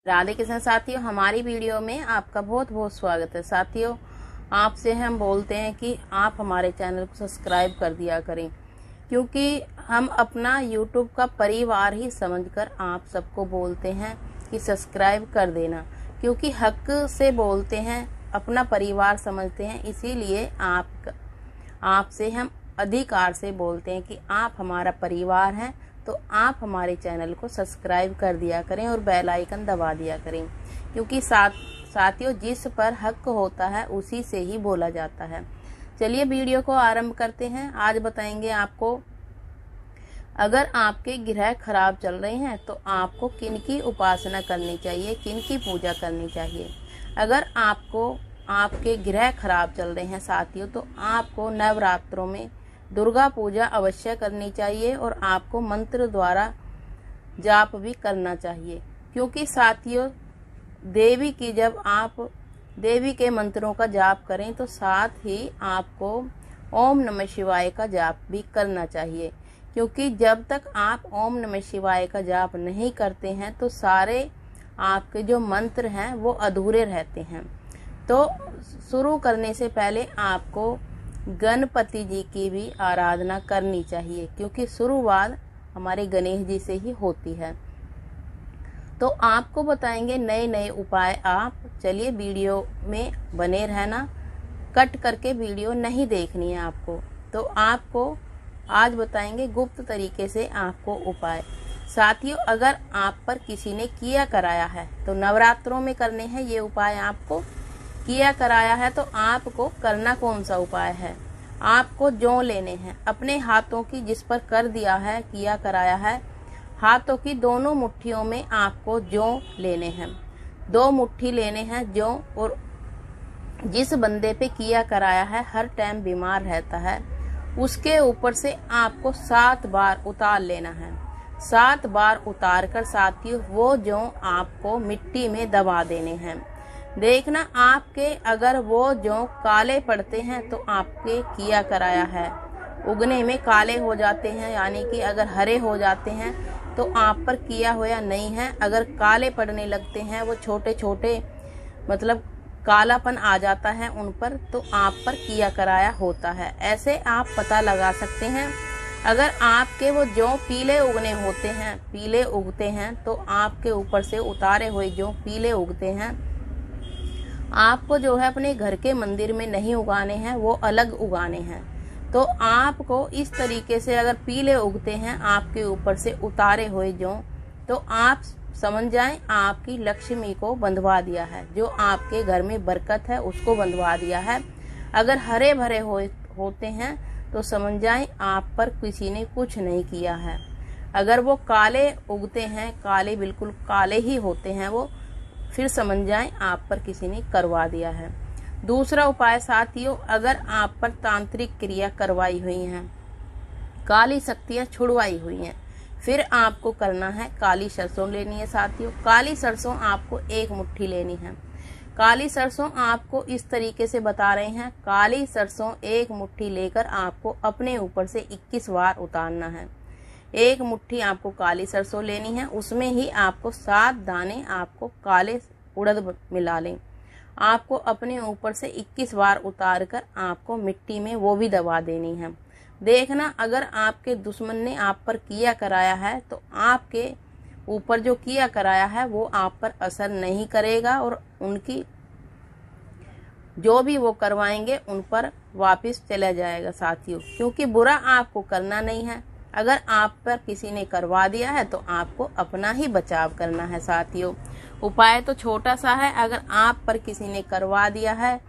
राधे कृष्ण साथियों, हमारी वीडियो में आपका बहुत बहुत स्वागत है। साथियों, आपसे हम बोलते हैं कि आप हमारे चैनल को सब्सक्राइब कर दिया करें, क्योंकि हम अपना यूट्यूब का परिवार ही समझकर आप सबको बोलते हैं कि सब्सक्राइब कर देना, क्योंकि हक से बोलते हैं, अपना परिवार समझते हैं। इसीलिए आपसे हम अधिकार से बोलते हैं कि आप हमारा परिवार हैं, तो आप हमारे चैनल को सब्सक्राइब कर दिया करें और बेल आइकन दबा दिया करें, क्योंकि साथियों जिस पर हक होता है उसी से ही बोला जाता है। चलिए वीडियो को आरंभ करते हैं। आज बताएंगे आपको, अगर आपके ग्रह खराब चल रहे हैं तो आपको किन की उपासना करनी चाहिए, किन की पूजा करनी चाहिए। अगर आपके ग्रह खराब चल रहे हैं साथियों, तो आपको नवरात्रों में दुर्गा पूजा अवश्य करनी चाहिए और आपको मंत्र द्वारा जाप भी करना चाहिए, क्योंकि साथियों जब आप देवी के मंत्रों का जाप करें तो साथ ही आपको ओम नमः शिवाय का जाप भी करना चाहिए, क्योंकि जब तक आप ओम नमः शिवाय का जाप नहीं करते हैं तो सारे आपके जो मंत्र हैं वो अधूरे रहते हैं। तो शुरू करने से पहले आपको गणपति जी की भी आराधना करनी चाहिए, क्योंकि शुरुआत हमारे गणेश जी से ही होती है। तो आपको बताएंगे नए नए उपाय। आप चलिए वीडियो में बने रहना, कट करके वीडियो नहीं देखनी है आपको। तो आपको आज बताएंगे गुप्त तरीके से आपको उपाय। साथियों, अगर आप पर किसी ने किया कराया है तो नवरात्रों में करने हैं ये उपाय। आपको किया कराया है तो आपको करना कौन सा उपाय है, आपको जौ लेने हैं अपने हाथों की, जिस पर कर दिया है किया कराया है, हाथों की दोनों मुट्ठियों में आपको जौ लेने हैं। 2 मुट्ठी लेने हैं जौ। और जिस बंदे पे किया कराया है हर टाइम बीमार रहता है, उसके ऊपर से आपको 7 बार उतार लेना है। 7 बार उतार कर साथियों वो जौ आपको मिट्टी में दबा देने हैं। देखना, आपके अगर वो जौ काले पड़ते हैं तो आपके किया कराया है उगने में काले हो जाते हैं, यानी कि अगर हरे हो जाते हैं तो आप पर किया हुआ नहीं है। अगर काले पड़ने लगते हैं, वो छोटे छोटे मतलब कालापन आ जाता है उन पर, तो आप पर किया कराया होता है। ऐसे आप पता लगा सकते हैं। अगर आपके वो जौ पीले उगने होते हैं, पीले उगते हैं, तो आपके ऊपर से उतारे हुए जौ पीले उगते हैं, आपको जो है अपने घर के मंदिर में नहीं उगाने हैं, वो अलग उगाने हैं। तो आपको इस तरीके से अगर पीले उगते हैं आपके ऊपर से उतारे हुए जौ, तो आप समझ जाएं आपकी लक्ष्मी को बंधवा दिया है, जो आपके घर में बरकत है उसको बंधवा दिया है। अगर हरे भरे होते हैं तो समझ जाएं आप पर किसी ने कुछ नहीं किया है। अगर वो काले उगते हैं, काले बिल्कुल काले ही होते हैं वो, फिर समझ जाएं आप पर किसी ने करवा दिया है। दूसरा उपाय साथियों, अगर आप पर तांत्रिक क्रिया करवाई हुई हैं, काली शक्तियां छुड़वाई हुई हैं, फिर आपको करना है काली सरसों लेनी है साथियों। काली सरसों आपको 1 मुट्ठी लेनी है। काली सरसों आपको इस तरीके से बता रहे हैं, काली सरसों 1 मुट्ठी लेकर आपको अपने ऊपर से 21 बार उतारना है। 1 मुट्ठी आपको काली सरसों लेनी है, उसमें ही आपको 7 दाने आपको काले उड़द मिला लें। आपको अपने ऊपर से 21 बार उतार कर आपको मिट्टी में वो भी दबा देनी है। देखना, अगर आपके दुश्मन ने आप पर किया कराया है तो आपके ऊपर जो किया कराया है वो आप पर असर नहीं करेगा, और उनकी जो भी वो करवाएंगे उन पर वापस चला जाएगा साथियों, क्योंकि बुरा आपको करना नहीं है। अगर आप पर किसी ने करवा दिया है तो आपको अपना ही बचाव करना है साथियों। उपाय तो छोटा सा है। अगर आप पर किसी ने करवा दिया है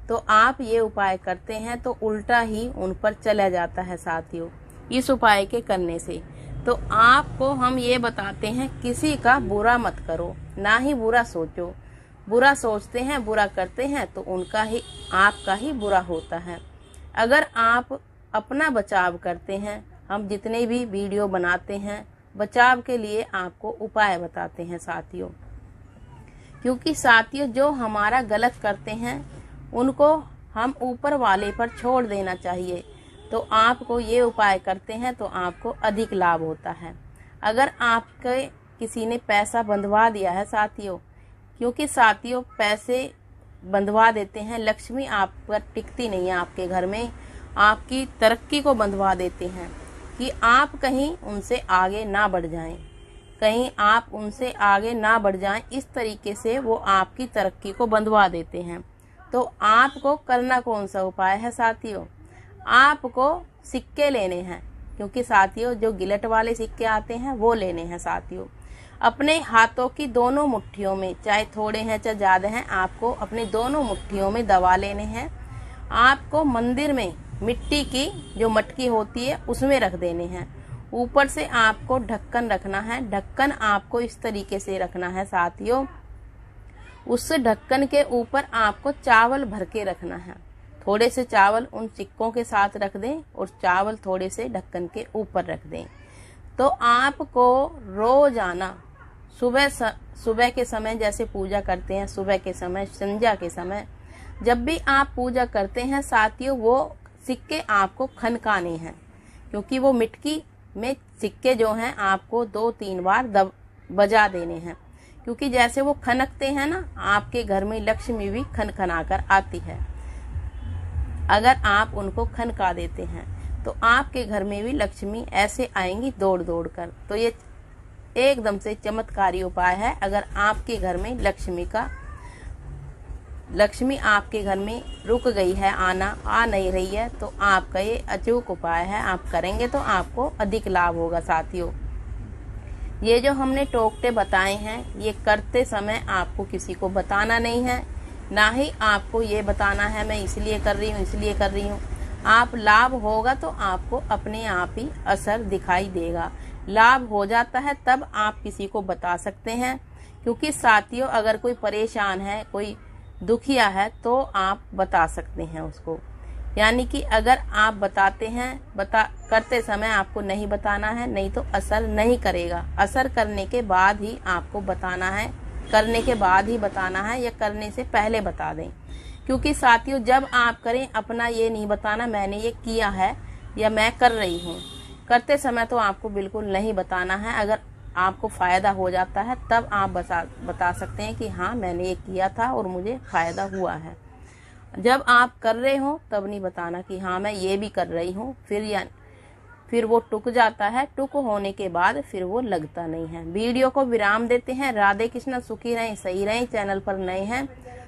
तो आप ये उपाय करते हैं तो उल्टा ही उन पर चला जाता है साथियों इस उपाय के करने से। तो आपको हम ये बताते हैं, किसी का बुरा मत करो, ना ही बुरा सोचो। बुरा सोचते हैं, बुरा करते हैं तो उनका ही आपका ही बुरा होता है। अगर आप अपना बचाव करते हैं, हम जितने भी वीडियो बनाते हैं बचाव के लिए आपको उपाय बताते हैं साथियों, क्योंकि साथियों जो हमारा गलत करते हैं उनको हम ऊपर वाले पर छोड़ देना चाहिए। तो आपको ये उपाय करते हैं तो आपको अधिक लाभ होता है। अगर आपके किसी ने पैसा बंधवा दिया है साथियों, क्योंकि साथियों पैसे बंधवा देते हैं, लक्ष्मी आप पर टिकती नहीं है आपके घर में, आपकी तरक्की को बंधवा देते हैं कि आप कहीं उनसे आगे ना बढ़ जाएं, कहीं आप उनसे आगे ना बढ़ जाएं। इस तरीके से वो आपकी तरक्की को बंधवा देते हैं। तो आपको करना कौन सा उपाय है साथियों? आपको सिक्के लेने हैं, क्योंकि साथियों जो गिलट वाले सिक्के आते हैं वो लेने हैं साथियों। अपने हाथों की दोनों मुट्ठियों में, चाहे थोड़े हैं चाहे ज़्यादा हैं, आपको अपनी दोनों मुट्ठियों में दबा लेने हैं। आपको मंदिर में मिट्टी की जो मटकी होती है उसमें रख देने हैं। ऊपर से आपको ढक्कन रखना है। ढक्कन आपको इस तरीके से रखना है साथियों, उस ढक्कन के ऊपर आपको चावल भर के रखना है। थोड़े से चावल उन सिक्कों के साथ रख दें और चावल थोड़े से ढक्कन के ऊपर रख दें। तो आपको रोजाना सुबह के समय जैसे पूजा करते हैं, सुबह के समय, संध्या के समय, जब भी आप पूजा करते हैं साथियों, वो सिक्के आपको खनकाने हैं, क्योंकि वो मिटकी में सिक्के जो हैं आपको 2-3 बार बजा देने हैं, क्योंकि जैसे वो खनकते हैं ना, आपके घर में लक्ष्मी भी खनखना कर आती है। अगर आप उनको खनका देते हैं तो आपके घर में भी लक्ष्मी ऐसे आएंगी दौड़ दौड़ कर। तो ये एकदम से चमत्कारी उपाय है। अगर आपके घर में लक्ष्मी आपके घर में रुक गई है, आ नहीं रही है, तो आपका ये अचूक उपाय है, आप करेंगे तो आपको अधिक लाभ होगा साथियों। ये जो हमने टोकटे बताए हैं, ये करते समय आपको किसी को बताना नहीं है, ना ही आपको ये बताना है मैं इसलिए कर रही हूँ। आप लाभ होगा तो आपको अपने आप ही असर दिखाई देगा। लाभ हो जाता है तब आप किसी को बता सकते हैं, क्योंकि साथियों अगर कोई परेशान है, कोई दुखिया है, तो आप बता सकते हैं उसको। यानी कि अगर आप बताते हैं, करते समय आपको नहीं बताना है, नहीं तो असर नहीं करेगा। असर करने के बाद ही आपको बताना है, करने के बाद ही बताना है, या करने से पहले बता दें। क्योंकि साथियों जब आप करें, अपना ये नहीं बताना मैंने ये किया है या मैं कर रही हूँ। करते समय तो आपको बिल्कुल नहीं बताना है। अगर आपको फायदा हो जाता है तब आप बता सकते हैं कि हाँ मैंने ये किया था और मुझे फायदा हुआ है। जब आप कर रहे हो तब नहीं बताना कि हाँ मैं ये भी कर रही हूँ, फिर वो टुक जाता है। टुक होने के बाद फिर वो लगता नहीं है। वीडियो को विराम देते हैं। राधे कृष्ण, सुखी रहें, सही रहें। चैनल पर नए हैं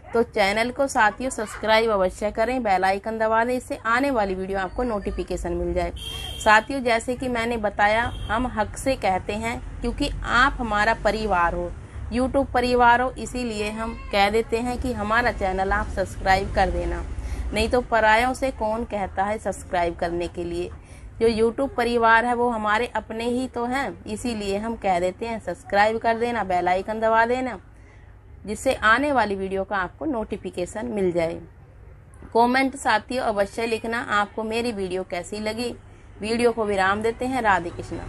तो चैनल को साथियों सब्सक्राइब अवश्य करें, बेल आइकन दबा दें, इससे आने वाली वीडियो आपको नोटिफिकेशन मिल जाए। साथियों जैसे कि मैंने बताया, हम हक से कहते हैं, क्योंकि आप हमारा परिवार हो, यूट्यूब परिवार हो, इसीलिए हम कह देते हैं कि हमारा चैनल आप सब्सक्राइब कर देना। नहीं तो परायों से कौन कहता है सब्सक्राइब करने के लिए। जो यूट्यूब परिवार है वो हमारे अपने ही तो हैं, इसीलिए हम कह देते हैं सब्सक्राइब कर देना, बेल आइकन दबा देना, जिससे आने वाली वीडियो का आपको नोटिफिकेशन मिल जाए। कमेंट साथियों अवश्य लिखना आपको मेरी वीडियो कैसी लगी। वीडियो को विराम देते हैं। राधे कृष्णा।